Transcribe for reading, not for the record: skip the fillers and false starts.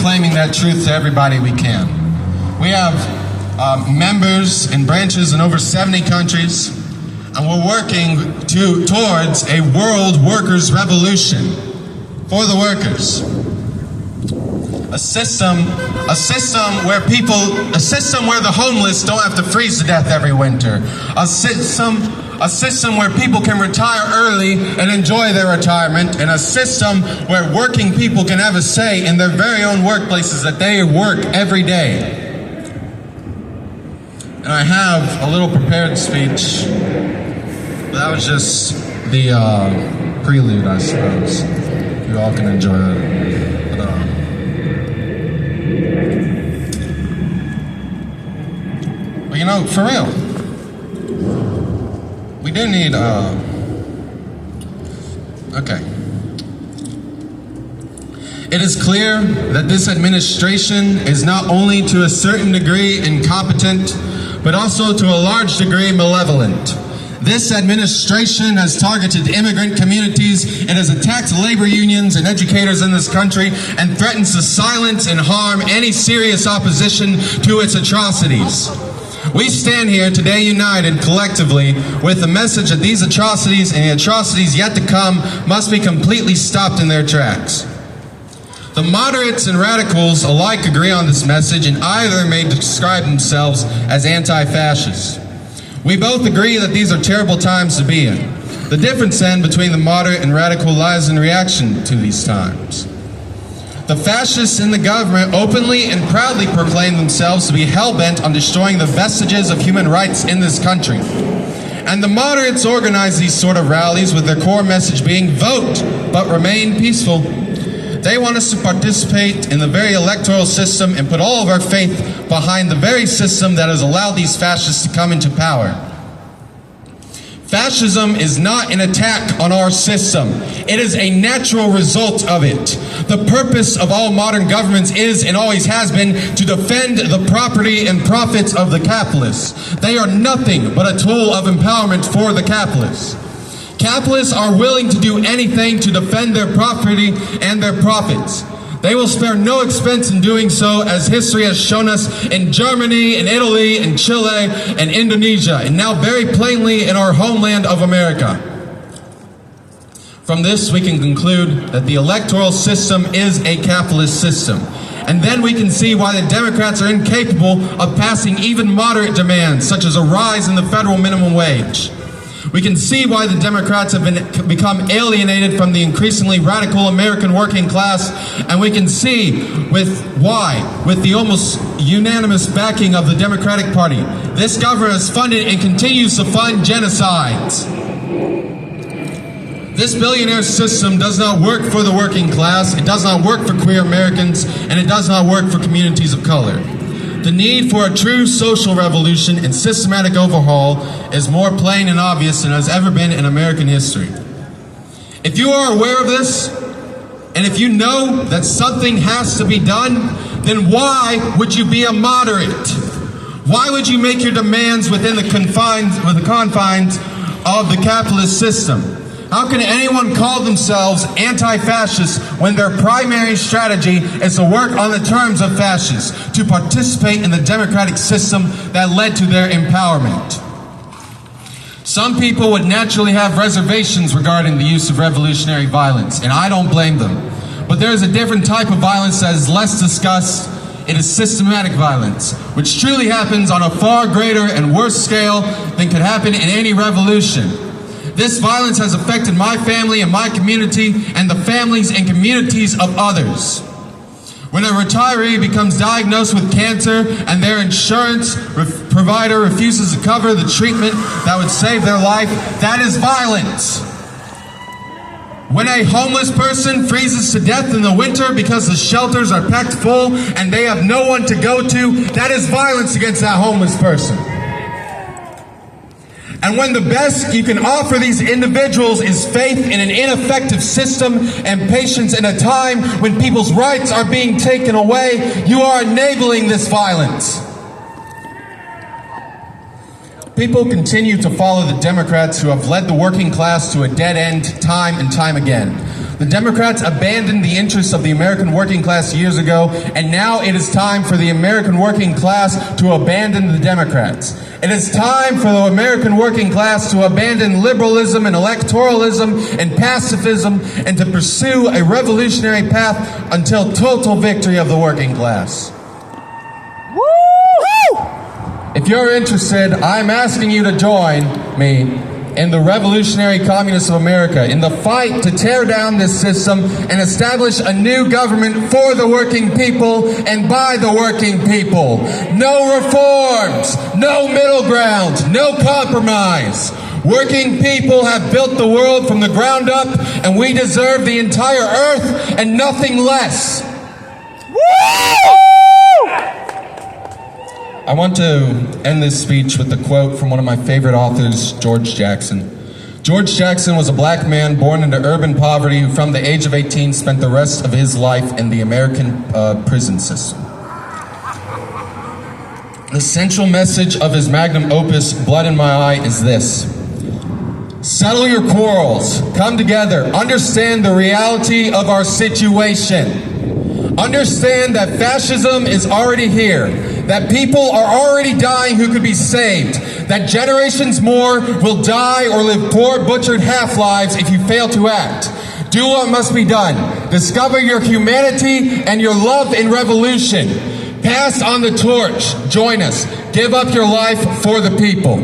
proclaiming that truth to everybody we can. We have members and branches in over 70 countries, and we're working towards a world workers' revolution for the workers. A system where the homeless don't have to freeze to death every winter. A system where people can retire early and enjoy their retirement, and a system where working people can have a say in their very own workplaces that they work every day. And I have a little prepared speech. That was just the prelude, I suppose. You all can enjoy it. But you know, for real, we do need, okay. It is clear that this administration is not only to a certain degree incompetent, but also to a large degree malevolent. This administration has targeted immigrant communities, it has attacked labor unions and educators in this country, and threatens to silence and harm any serious opposition to its atrocities. We stand here today united collectively with the message that these atrocities and the atrocities yet to come must be completely stopped in their tracks. The moderates and radicals alike agree on this message, and either may describe themselves as anti-fascists. We both agree that these are terrible times to be in. The difference then between the moderate and radical lies in reaction to these times. The fascists in the government openly and proudly proclaim themselves to be hell-bent on destroying the vestiges of human rights in this country. And the moderates organize these sort of rallies with their core message being vote, but remain peaceful. They want us to participate in the very electoral system and put all of our faith behind the very system that has allowed these fascists to come into power. Fascism is not an attack on our system. It is a natural result of it. The purpose of all modern governments is and always has been to defend the property and profits of the capitalists. They are nothing but a tool of empowerment for the capitalists. Capitalists are willing to do anything to defend their property and their profits. They will spare no expense in doing so, as history has shown us in Germany, in Italy, in Chile, and Indonesia, and now very plainly in our homeland of America. From this, we can conclude that the electoral system is a capitalist system. And then we can see why the Democrats are incapable of passing even moderate demands, such as a rise in the federal minimum wage. We can see why the Democrats have become alienated from the increasingly radical American working class, and we can see why, with the almost unanimous backing of the Democratic Party, this government has funded and continues to fund genocides. This billionaire system does not work for the working class, it does not work for queer Americans, and it does not work for communities of color. The need for a true social revolution and systematic overhaul is more plain and obvious than has ever been in American history. If you are aware of this, and if you know that something has to be done, then why would you be a moderate? Why would you make your demands within the confines of the capitalist system? How can anyone call themselves anti-fascist when their primary strategy is to work on the terms of fascists, to participate in the democratic system that led to their empowerment? Some people would naturally have reservations regarding the use of revolutionary violence, and I don't blame them. But there is a different type of violence that is less discussed. It is systematic violence, which truly happens on a far greater and worse scale than could happen in any revolution. This violence has affected my family and my community and the families and communities of others. When a retiree becomes diagnosed with cancer and their insurance provider refuses to cover the treatment that would save their life, that is violence. When a homeless person freezes to death in the winter because the shelters are packed full and they have no one to go to, that is violence against that homeless person. And when the best you can offer these individuals is faith in an ineffective system and patience in a time when people's rights are being taken away, you are enabling this violence. People continue to follow the Democrats who have led the working class to a dead end time and time again. The Democrats abandoned the interests of the American working class years ago, and now it is time for the American working class to abandon the Democrats. It is time for the American working class to abandon liberalism and electoralism and pacifism and to pursue a revolutionary path until total victory of the working class. If you're interested, I'm asking you to join me in the revolutionary communists of America in the fight to tear down this system and establish a new government for the working people and by the working people. No reforms, no middle ground, no compromise. Working people have built the world from the ground up, and we deserve the entire earth and nothing less. I want to end this speech with a quote from one of my favorite authors, George Jackson. George Jackson was a black man born into urban poverty who from the age of 18 spent the rest of his life in the American prison system. The central message of his magnum opus, Blood in My Eye, is this: settle your quarrels, come together, understand the reality of our situation. Understand that fascism is already here, that people are already dying who could be saved, that generations more will die or live poor, butchered half-lives if you fail to act. Do what must be done. Discover your humanity and your love in revolution. Pass on the torch. Join us. Give up your life for the people.